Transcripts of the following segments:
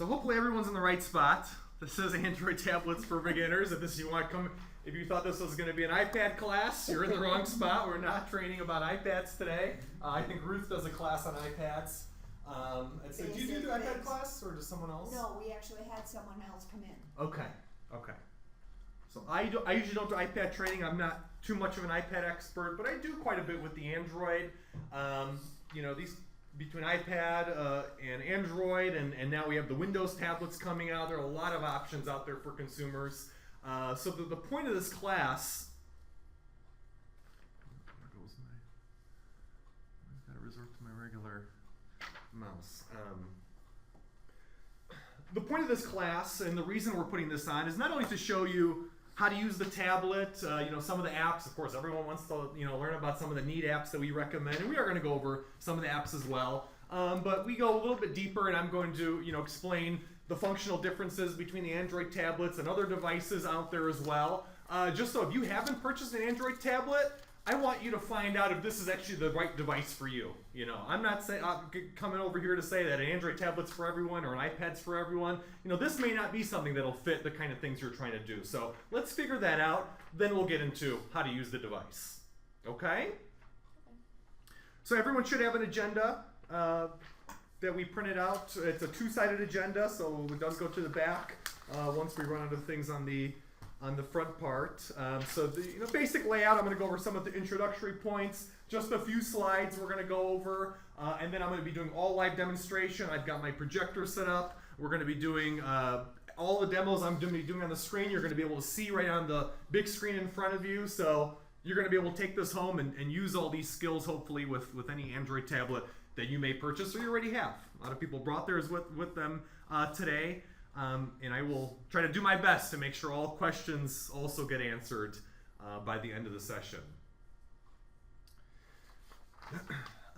So hopefully everyone's in the right spot. This is Android Tablets for Beginners. If you thought this was going to be an iPad class, you're in the wrong spot. We're not training about iPads today. I think Ruth does a class on iPads. And so, do you do the iPad class, or does someone else? No, we actually had someone else come in. Okay. So I usually don't do iPad training. I'm not too much of an iPad expert, but I do quite a bit with the Android. These between iPad and Android, and now we have the Windows tablets coming out. There are a lot of options out there for consumers. So the point of this class. Where goes I've got to resort to my regular mouse. The point of this class, and the reason we're putting this on, is not only to show you how to use the tablet, some of the apps. Of course, everyone wants to learn about some of the neat apps that we recommend, and we are going to go over some of the apps as well. But we go a little bit deeper, and I'm going to explain the functional differences between the Android tablets and other devices out there as well. Just so if you haven't purchased an Android tablet, I want you to find out if this is actually the right device for you. I'm not coming over here to say that an Android tablet's for everyone or an iPad's for everyone. This may not be something that'll fit the kind of things you're trying to do. So let's figure that out. Then we'll get into how to use the device. Okay? So everyone should have an agenda that we printed out. It's a two-sided agenda, so it does go to the back once we run out of things on the front part. So the basic layout, I'm going to go over some of the introductory points, just a few slides we're going to go over, and then I'm going to be doing all live demonstration. I've got my projector set up. We're going to be doing all the demos I'm going to be doing on the screen. You're going to be able to see right on the big screen in front of you, so you're going to be able to take this home and use all these skills, hopefully, with any Android tablet that you may purchase or you already have. A lot of people brought theirs with them today. And I will try to do my best to make sure all questions also get answered by the end of the session.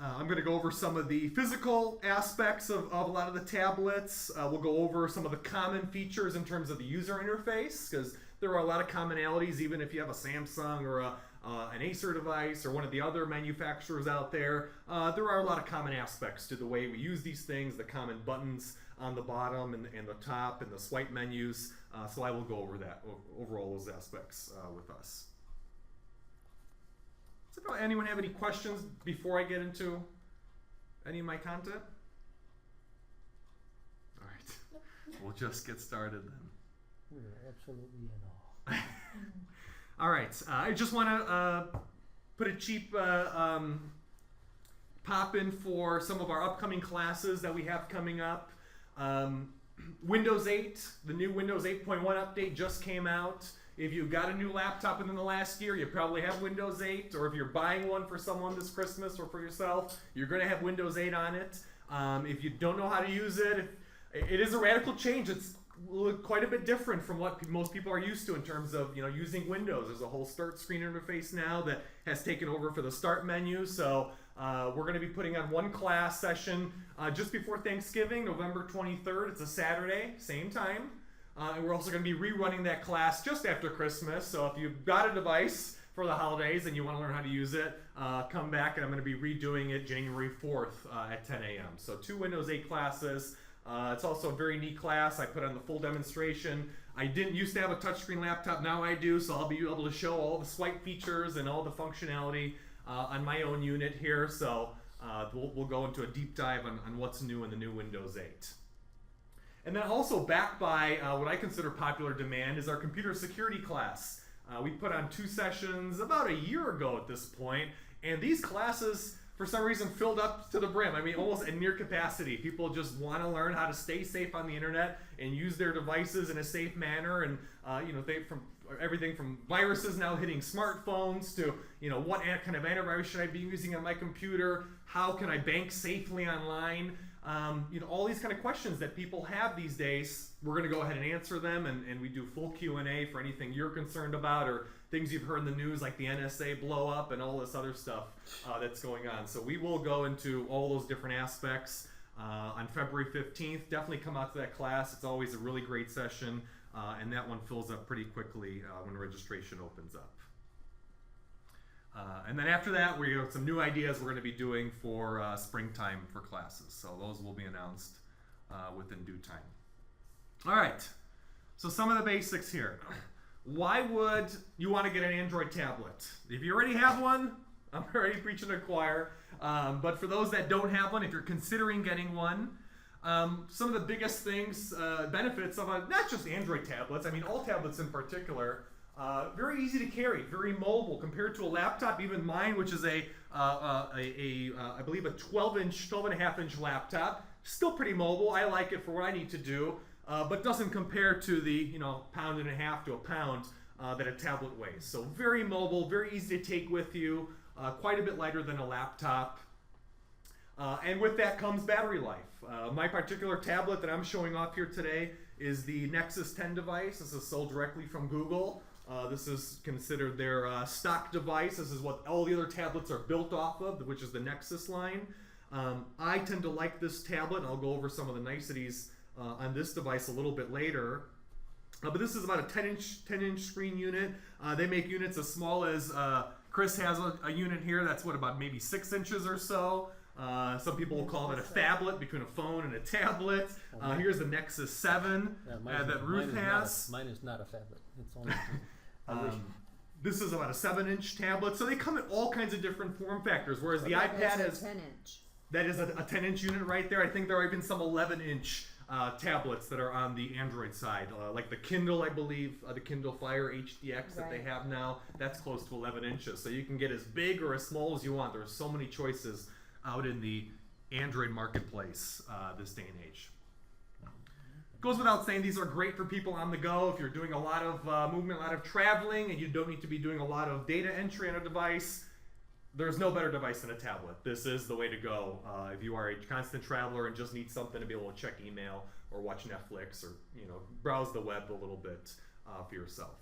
I'm going to go over some of the physical aspects of a lot of the tablets. We'll go over some of the common features in terms of the user interface, because there are a lot of commonalities, even if you have a Samsung or an Acer device or one of the other manufacturers out there. There are a lot of common aspects to the way we use these things, the common buttons on the bottom and the top and the swipe menus. So I will go over all those aspects with us. Does anyone have any questions before I get into any of my content? All right, we'll just get started then. We're absolutely in awe. All right, I just want to put a cheap pop in for some of our upcoming classes that we have coming up. Windows 8, the new Windows 8.1 update just came out. If you got a new laptop within the last year, you probably have Windows 8, or if you're buying one for someone this Christmas or for yourself, you're going to have Windows 8 on it. If you don't know how to use it, it is a radical change. It's quite a bit different from what most people are used to in terms of using Windows. There's a whole start screen interface now that has taken over for the start menu. So we're going to be putting on one class session just before Thanksgiving, November 23rd. It's a Saturday, same time. And we're also going to be rerunning that class just after Christmas. So if you've got a device for the holidays and you want to learn how to use it, come back, and I'm going to be redoing it January 4th at 10 a.m. So 2 Windows 8 classes. It's also a very neat class. I put on the full demonstration. I didn't used to have a touchscreen laptop. Now I do, so I'll be able to show all the swipe features and all the functionality on my own unit here. So we'll go into a deep dive on what's new in the new Windows 8. And then also backed by what I consider popular demand is our computer security class. We put on 2 sessions about a year ago at this point, and these classes for some reason filled up to the brim. I mean, almost at near capacity. People just want to learn how to stay safe on the internet and use their devices in a safe manner. And everything from viruses now hitting smartphones to what kind of antivirus should I be using on my computer? How can I bank safely online? All these kind of questions that people have these days, we're going to go ahead and answer them, and we do full Q&A for anything you're concerned about or things you've heard in the news like the NSA blow up and all this other stuff that's going on. So we will go into all those different aspects on February 15th. Definitely come out to that class. It's always a really great session, and that one fills up pretty quickly when registration opens up. And then after that, we have some new ideas we're going to be doing for springtime for classes. So those will be announced within due time. All right, so some of the basics here. Why would you want to get an Android tablet? If you already have one, I'm already preaching to the choir. But for those that don't have one, if you're considering getting one, some of the biggest things, benefits of not just Android tablets, I mean all tablets in particular, very easy to carry, very mobile compared to a laptop. Even mine, which is I believe a 12.5-inch laptop, still pretty mobile. I like it for what I need to do, but doesn't compare to the 1.5 to a pound that a tablet weighs. So very mobile, very easy to take with you, quite a bit lighter than a laptop. And with that comes battery life. My particular tablet that I'm showing off here today is the Nexus 10 device. This is sold directly from Google. This is considered their stock device. This is what all the other tablets are built off of, which is the Nexus line. I tend to like this tablet, and I'll go over some of the niceties on this device a little bit later. But this is about a 10-inch screen unit. They make units as small as, Chris has a unit here that's about maybe 6 inches or so. Some people will call it a phablet, between a phone and a tablet. Here's the Nexus 7 that Ruth has. Mine is not a phablet. It's only this is about a 7-inch tablet. So they come in all kinds of different form factors, whereas the iPad has 10-inch. That is a 10-inch unit right there. I think there are even some 11-inch tablets that are on the Android side, like the Kindle, I believe, the Kindle Fire HDX that they have now. That's close to 11 inches. So you can get as big or as small as you want. There are so many choices out in the Android marketplace this day and age. Goes without saying, these are great for people on the go. If you're doing a lot of movement, a lot of traveling, and you don't need to be doing a lot of data entry on a device, there's no better device than a tablet. This is the way to go if you are a constant traveler and just need something to be able to check email or watch Netflix or browse the web a little bit for yourself.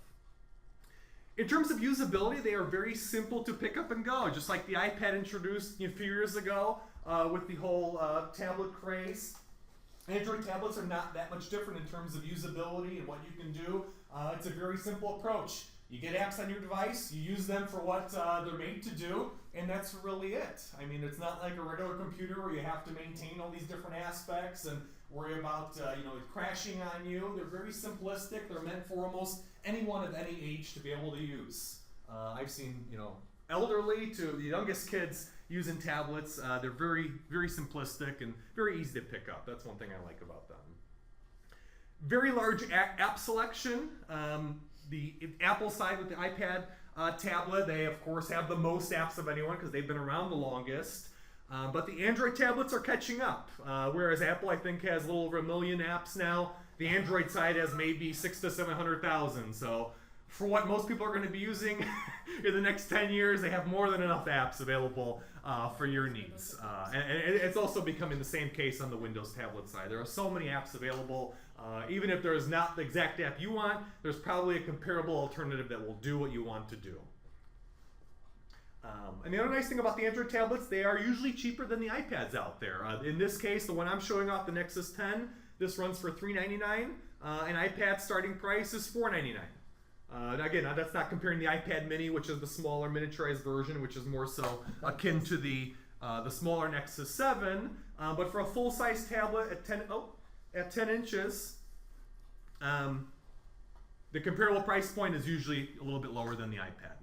In terms of usability, they are very simple to pick up and go, just like the iPad introduced a few years ago with the whole tablet craze. Android tablets are not that much different in terms of usability and what you can do. It's a very simple approach. You get apps on your device, you use them for what they're made to do, and that's really it. I mean, it's not like a regular computer where you have to maintain all these different aspects and worry about crashing on you. They're very simplistic. They're meant for almost anyone of any age to be able to use. I've seen elderly to the youngest kids using tablets. They're very, very simplistic and very easy to pick up. That's one thing I like about them. Very large app selection. The Apple side with the iPad tablet, they of course have the most apps of anyone because they've been around the longest. But the Android tablets are catching up. Whereas Apple, I think, has a little over 1 million apps now. The Android side has maybe 600,000 to 700,000. So for what most people are going to be using in the next 10 years, they have more than enough apps available for your needs. And it's also becoming the same case on the Windows tablet side. There are so many apps available. Even if there is not the exact app you want, there's probably a comparable alternative that will do what you want to do. And the other nice thing about the Android tablets, they are usually cheaper than the iPads out there. In this case, the one I'm showing off, the Nexus 10, this runs for $399. An iPad starting price is $499. And again, that's not comparing the iPad mini, which is the smaller miniaturized version, which is more so akin to the smaller Nexus 7. But for a full-size tablet at 10 inches, the comparable price point is usually a little bit lower than the iPad.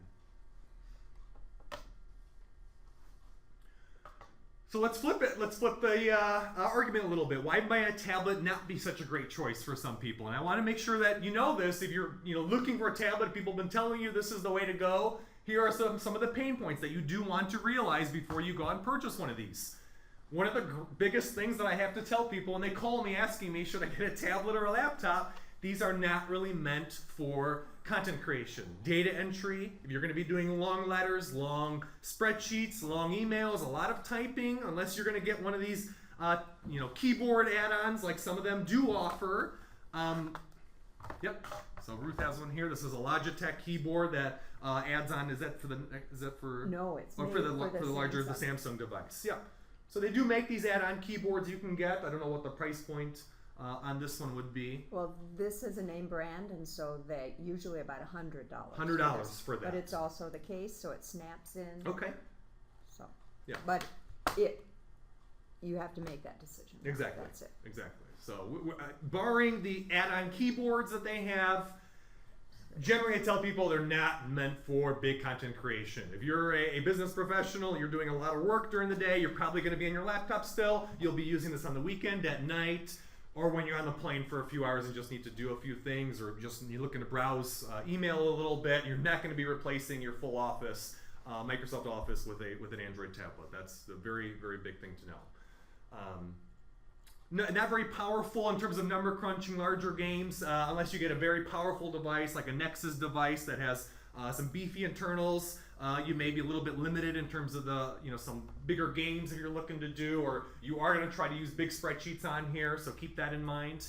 So let's flip it. Let's flip the argument a little bit. Why might a tablet not be such a great choice for some people? And I want to make sure that you know this. If you're looking for a tablet, people have been telling you this is the way to go. Here are some of the pain points that you do want to realize before you go out and purchase one of these. One of the biggest things that I have to tell people, and they call me asking me, should I get a tablet or a laptop? These are not really meant for content creation. Data entry, if you're going to be doing long letters, long spreadsheets, long emails, a lot of typing, unless you're going to get one of these keyboard add-ons like some of them do offer. Yep, so Ruth has one here. This is a Logitech keyboard that adds on. Is that for No, it's for the larger the Samsung device. Yep. So they do make these add-on keyboards you can get. I don't know what the price point on this one would be. Well, this is a name brand, and so they usually about $100. $100 for that. But it's also the case, so it snaps in. Okay. So. Yeah. But you have to make that decision. Exactly. That's it. Exactly. So barring the add-on keyboards that they have, generally I tell people they're not meant for big content creation. If you're a business professional, you're doing a lot of work during the day, you're probably going to be on your laptop still. You'll be using this on the weekend, at night, or when you're on the plane for a few hours and just need to do a few things, or just you're looking to browse email a little bit. You're not going to be replacing your full Office, Microsoft Office, with an Android tablet. That's a very, very big thing to know. Not very powerful in terms of number crunching larger games, unless you get a very powerful device like a Nexus device that has some beefy internals. You may be a little bit limited in terms of some bigger games that you're looking to do, or you are going to try to use big spreadsheets on here, so keep that in mind.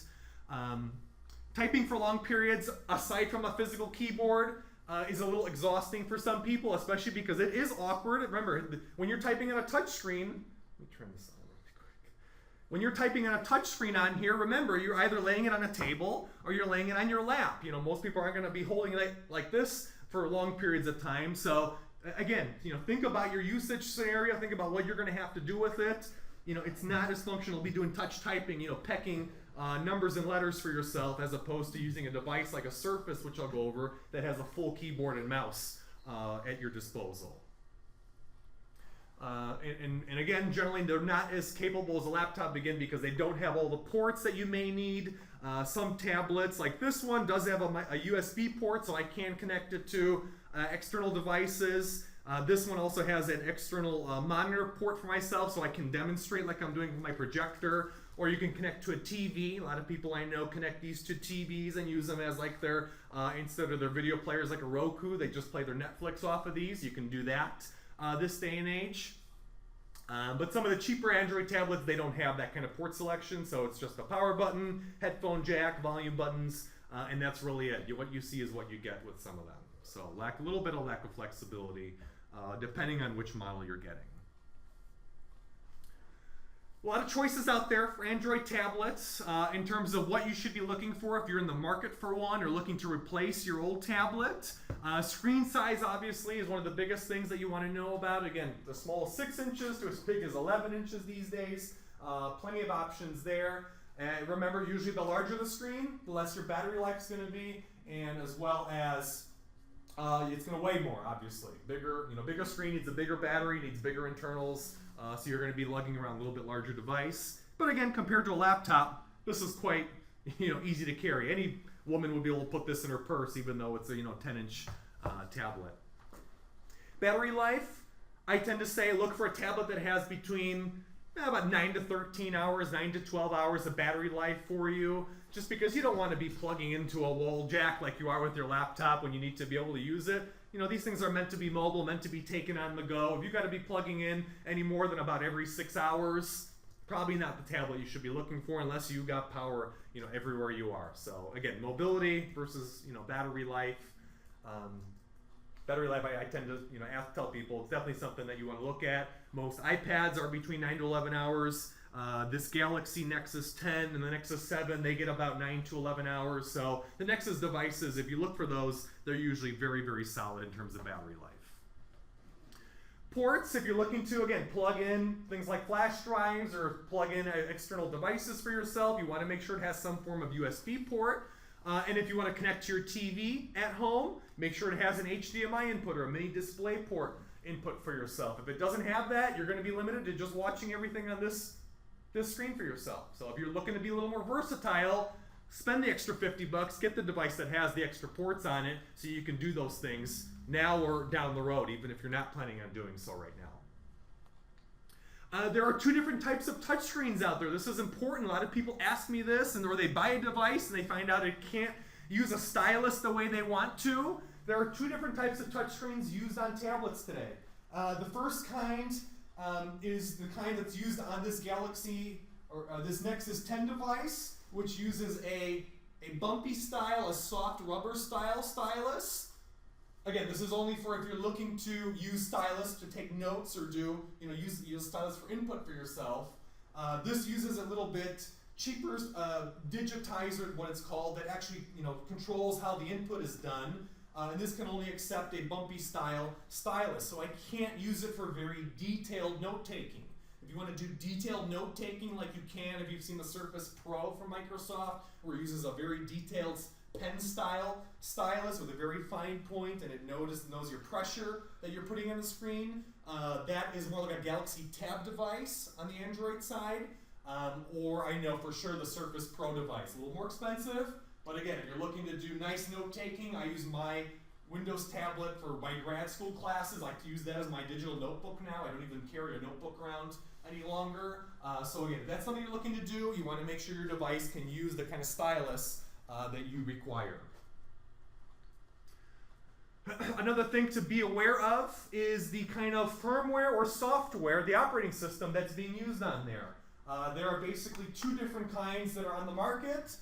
Typing for long periods, aside from a physical keyboard, is a little exhausting for some people, especially because it is awkward. Remember, when you're typing on a touch screen, let me turn this on. When you're typing on a touch screen on here, remember, you're either laying it on a table or you're laying it on your lap. Most people aren't going to be holding it like this for long periods of time. So again, think about your usage scenario. Think about what you're going to have to do with it. It's not as functional to be doing touch typing, pecking numbers and letters for yourself, as opposed to using a device like a Surface, which I'll go over, that has a full keyboard and mouse at your disposal. And again, generally they're not as capable as a laptop, again, because they don't have all the ports that you may need. Some tablets, like this one, does have a USB port, so I can connect it to external devices. This one also has an external monitor port for myself, so I can demonstrate like I'm doing with my projector. Or you can connect to a TV. A lot of people I know connect these to TVs and use them as like their, instead of their video players like a Roku, they just play their Netflix off of these. You can do that this day and age. But some of the cheaper Android tablets, they don't have that kind of port selection, so it's just a power button, headphone jack, volume buttons, and that's really it. What you see is what you get with some of them. So a little bit of lack of flexibility, depending on which model you're getting. A lot of choices out there for Android tablets in terms of what you should be looking for if you're in the market for one or looking to replace your old tablet. Screen size, obviously, is one of the biggest things that you want to know about. Again, the small as 6 inches to as big as 11 inches these days. Plenty of options there. And remember, usually the larger the screen, the less your battery life is going to be, and as well as it's going to weigh more, obviously. Bigger screen needs a bigger battery, needs bigger internals. So you're going to be lugging around a little bit larger device. But again, compared to a laptop, this is quite easy to carry. Any woman would be able to put this in her purse, even though it's a 10-inch tablet. Battery life, I tend to say look for a tablet that has between about 9 to 13 hours, 9 to 12 hours of battery life for you, just because you don't want to be plugging into a wall jack like you are with your laptop when you need to be able to use it. These things are meant to be mobile, meant to be taken on the go. If you've got to be plugging in any more than about every 6 hours, probably not the tablet you should be looking for unless you got power, everywhere you are. So again, mobility versus, battery life. Battery life, I tend to, tell people it's definitely something that you want to look at. Most iPads are between 9 to 11 hours. This Galaxy Nexus 10 and the Nexus 7, they get about 9 to 11 hours. So the Nexus devices, if you look for those, they're usually very, very solid in terms of battery life. Ports, if you're looking to, again, plug in things like flash drives or plug in external devices for yourself, you want to make sure it has some form of USB port. And if you want to connect to your TV at home, make sure it has an HDMI input or a mini display port input for yourself. If it doesn't have that, you're going to be limited to just watching everything on this screen for yourself. So if you're looking to be a little more versatile, spend the extra $50, get the device that has the extra ports on it so you can do those things now or down the road, even if you're not planning on doing so right now. There are 2 different types of touchscreens out there. This is important. A lot of people ask me this, or they buy a device and they find out it can't use a stylus the way they want to. There are 2 different types of touchscreens used on tablets today. The first kind is the kind that's used on this Galaxy or this Nexus 10 device, which uses a bumpy style, a soft rubber style stylus. Again, this is only for if you're looking to use stylus to take notes or use stylus for input for yourself. This uses a little bit cheaper digitizer, what it's called, that actually controls how the input is done. And this can only accept a bumpy style stylus, so I can't use it for very detailed note taking. If If you want to do detailed note taking like you can if you've seen the Surface Pro from Microsoft, where it uses a very detailed pen style stylus with a very fine point, and it knows your pressure that you're putting on the screen. That is more like a Galaxy Tab device on the Android side, or I know for sure the Surface Pro device. A little more expensive, but again, if you're looking to do nice note taking, I use my Windows tablet for my grad school classes. I like to use that as my digital notebook now. I don't even carry a notebook around any longer. So again, if that's something you're looking to do, you want to make sure your device can use the kind of stylus that you require. Another thing to be aware of is the kind of firmware or software, the operating system that's being used on there. There are basically two different kinds that are on the market.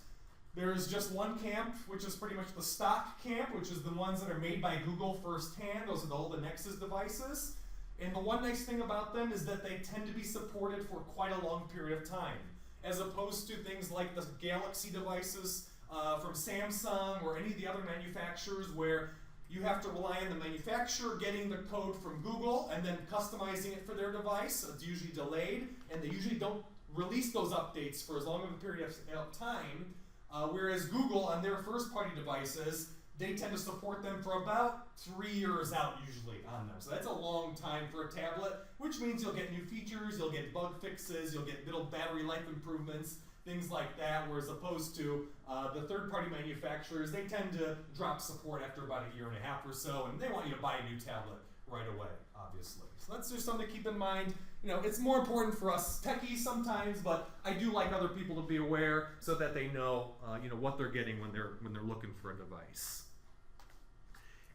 There's just one camp, which is pretty much the stock camp, which is the ones that are made by Google firsthand. Those are all the Nexus devices. And the one nice thing about them is that they tend to be supported for quite a long period of time, as opposed to things like the Galaxy devices from Samsung or any of the other manufacturers, where you have to rely on the manufacturer getting the code from Google and then customizing it for their device. It's usually delayed, and they usually don't release those updates for as long of a period of time. Whereas Google, on their first-party devices, they tend to support them for about 3 years out usually on them. So that's a long time for a tablet, which means you'll get new features, you'll get bug fixes, you'll get little battery life improvements, things like that, whereas opposed to the third-party manufacturers, they tend to drop support after about a year and a half or so, and they want you to buy a new tablet right away, obviously. So that's just something to keep in mind. You know, it's more important for us techies sometimes, but I do like other people to be aware so that they know, you know, what they're getting when they're looking for a device.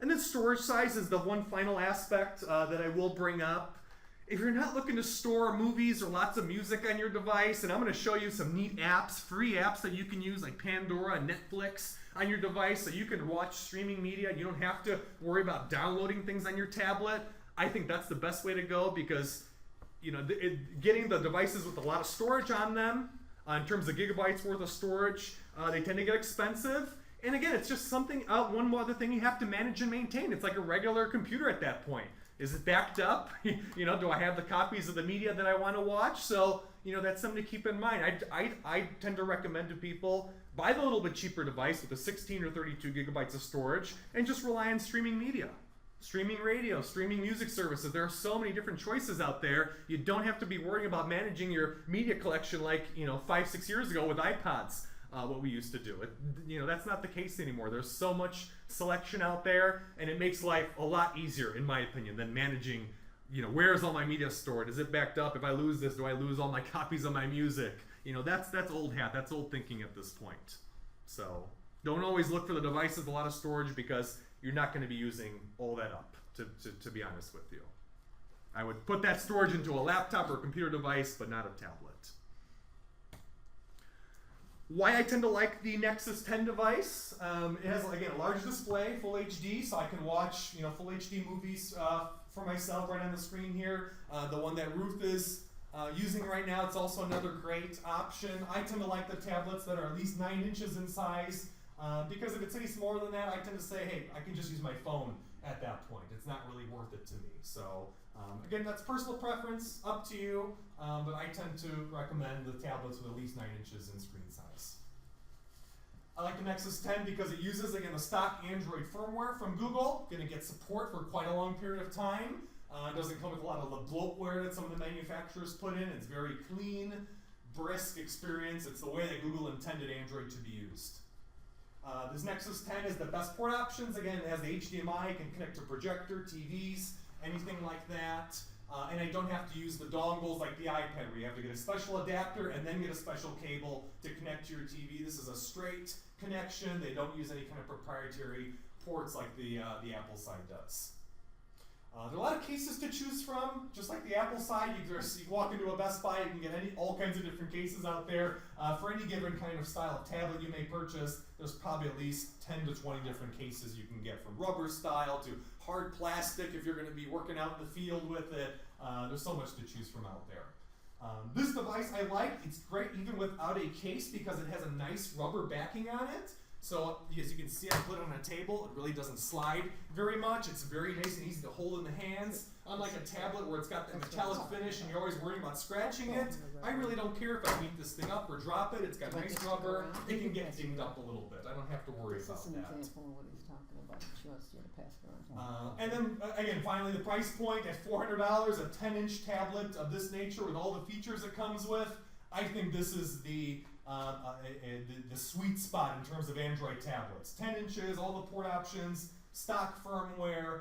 And then storage size is the one final aspect that I will bring up. If you're not looking to store movies or lots of music on your device, and I'm going to show you some neat apps, free apps that you can use like Pandora and Netflix on your device so you can watch streaming media. You don't have to worry about downloading things on your tablet. I think that's the best way to go because, you know, getting the devices with a lot of storage on them, in terms of gigabytes worth of storage, they tend to get expensive. And again, it's just something, one other thing you have to manage and maintain. It's like a regular computer at that point. Is it backed up? You know, do I have the copies of the media that I want to watch? So, you know, that's something to keep in mind. I tend to recommend to people, buy the little bit cheaper device with the 16 or 32 gigabytes of storage and just rely on streaming media. Streaming radio, streaming music services. There are so many different choices out there. You don't have to be worrying about managing your media collection like, you know, 5-6 years ago with iPods. What we used to do. You know, that's not the case anymore. There's so much selection out there, and it makes life a lot easier, in my opinion, than managing, you know, where's all my media stored? Is it backed up? If I lose this, do I lose all my copies of my music? You know, that's old hat. That's old thinking at this point. So don't always look for the device with a lot of storage because you're not going to be using all that up, to be honest with you. I would put that storage into a laptop or a computer device, but not a tablet. Why I tend to like the Nexus 10 device, it has, again, a large display, full HD, so I can watch, you know, full HD movies for myself right on the screen here. The one that Ruth is using right now, it's also another great option. I tend to like the tablets that are at least 9 inches in size, because if it's any smaller than that, I tend to say, hey, I can just use my phone at that point. It's not really worth it to me. So again, that's personal preference, up to you, but I tend to recommend the tablets with at least 9 inches in screen size. I like the Nexus 10 because it uses, again, the stock Android firmware from Google. Going to get support for quite a long period of time. It doesn't come with a lot of the bloatware that some of the manufacturers put in. It's very clean, brisk experience. It's the way that Google intended Android to be used. This Nexus 10 is the best port options. Again, it has the HDMI, it can connect to projector, TVs, anything like that. And I don't have to use the dongles like the iPad where you have to get a special adapter and then get a special cable to connect to your TV. This is a straight connection. They don't use any kind of proprietary ports like the Apple side does. There are a lot of cases to choose from, just like the Apple side. You walk into a Best Buy, you can get all kinds of different cases out there. For any given kind of style of tablet you may purchase, there's probably at least 10 to 20 different cases you can get, from rubber style to hard plastic if you're going to be working out in the field with it. There's so much to choose from out there. This device I like. It's great even without a case because it has a nice rubber backing on it. So as you can see, I put it on a table. It really doesn't slide very much. It's very nice and easy to hold in the hands. Unlike a tablet where it's got that metallic finish and you're always worrying about scratching it, I really don't care if I beat this thing up or drop it. It's got nice rubber. It can get dinged up a little bit. I don't have to worry about This is an that. example of what he's talking about. She wants you to pass it around. And then again, finally, the price point at $400, a 10-inch tablet of this nature with all the features it comes with. I think this is the sweet spot in terms of Android tablets. 10 inches, all the port options, stock firmware.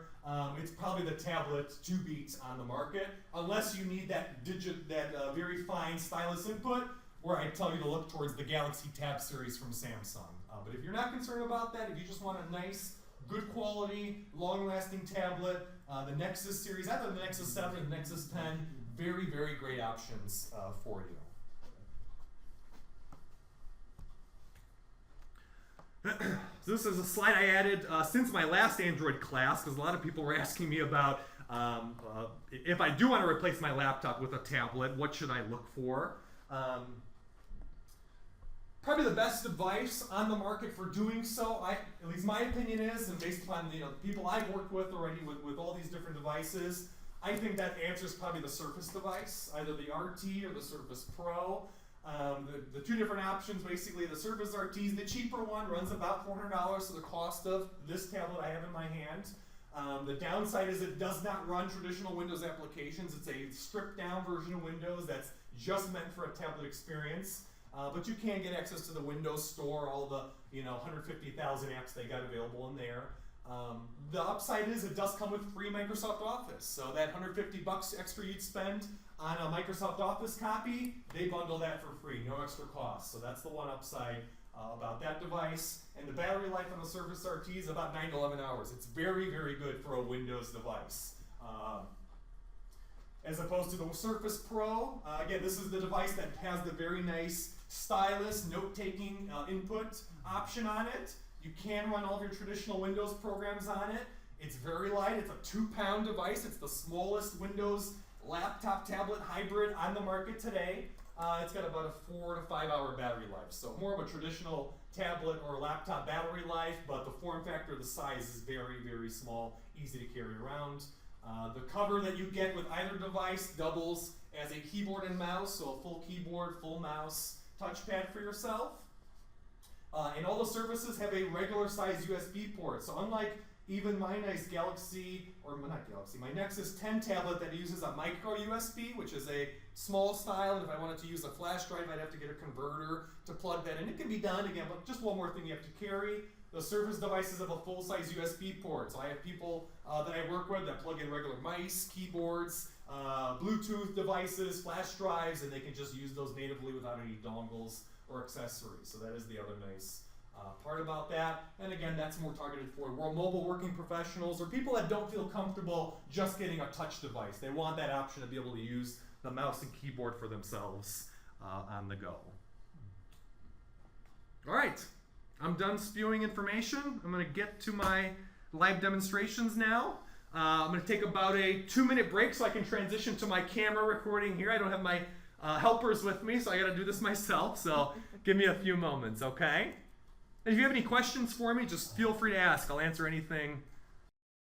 It's probably the tablet to beat on the market, unless you need that very fine stylus input, where I tell you to look towards the Galaxy Tab series from Samsung. But if you're not concerned about that, if you just want a nice, good quality, long-lasting tablet, the Nexus series, either the Nexus 7 or the Nexus 10, very, very great options for you. So this is a slide I added since my last Android class, because a lot of people were asking me about if I do want to replace my laptop with a tablet, what should I look for? Probably the best device on the market for doing so, at least my opinion is, and based upon the people I've worked with already with all these different devices, I think that answers probably the Surface device, either the RT or the Surface Pro. The two different options, basically, the Surface RT is the cheaper one, runs about $400, so the cost of this tablet I have in my hand. The downside is it does not run traditional Windows applications. It's a stripped down version of Windows that's just meant for a tablet experience. But you can get access to the Windows Store, all the 150,000 apps they got available in there. The upside is it does come with free Microsoft Office, so that $150 extra you'd spend on a Microsoft Office copy, they bundle that for free, no extra cost. So that's the one upside about that device. And the battery life on the Surface RT is about 9 to 11 hours. It's very, very good for a Windows device. As opposed to the Surface Pro, again, this is the device that has the very nice stylus, note-taking input option on it. You can run all of your traditional Windows programs on it. It's very light. It's a 2-pound device. It's the smallest Windows laptop tablet hybrid on the market today. It's got about a 4 to 5 hour battery life. So more of a traditional tablet or laptop battery life, but the form factor, the size is very, very small, easy to carry around. The cover that you get with either device doubles as a keyboard and mouse, so a full keyboard, full mouse, touchpad for yourself. And all the Surfaces have a regular size USB port. So unlike even my nice my Nexus 10 tablet that uses a micro USB, which is a small style, and if I wanted to use a flash drive, I'd have to get a converter to plug that in. It can be done again, but just one more thing you have to carry. The Surface devices have a full-size USB port. So I have people that I work with that plug in regular mice, keyboards, Bluetooth devices, flash drives, and they can just use those natively without any dongles or accessories. So that is the other nice part about that. And again, that's more targeted for mobile working professionals or people that don't feel comfortable just getting a touch device. They want that option to be able to use the mouse and keyboard for themselves on the go. All right, I'm done spewing information. I'm going to get to my live demonstrations now. I'm going to take about a 2-minute break so I can transition to my camera recording here. I don't have my helpers with me, so I got to do this myself. So give me a few moments, okay? And if you have any questions for me, just feel free to ask. I'll answer anything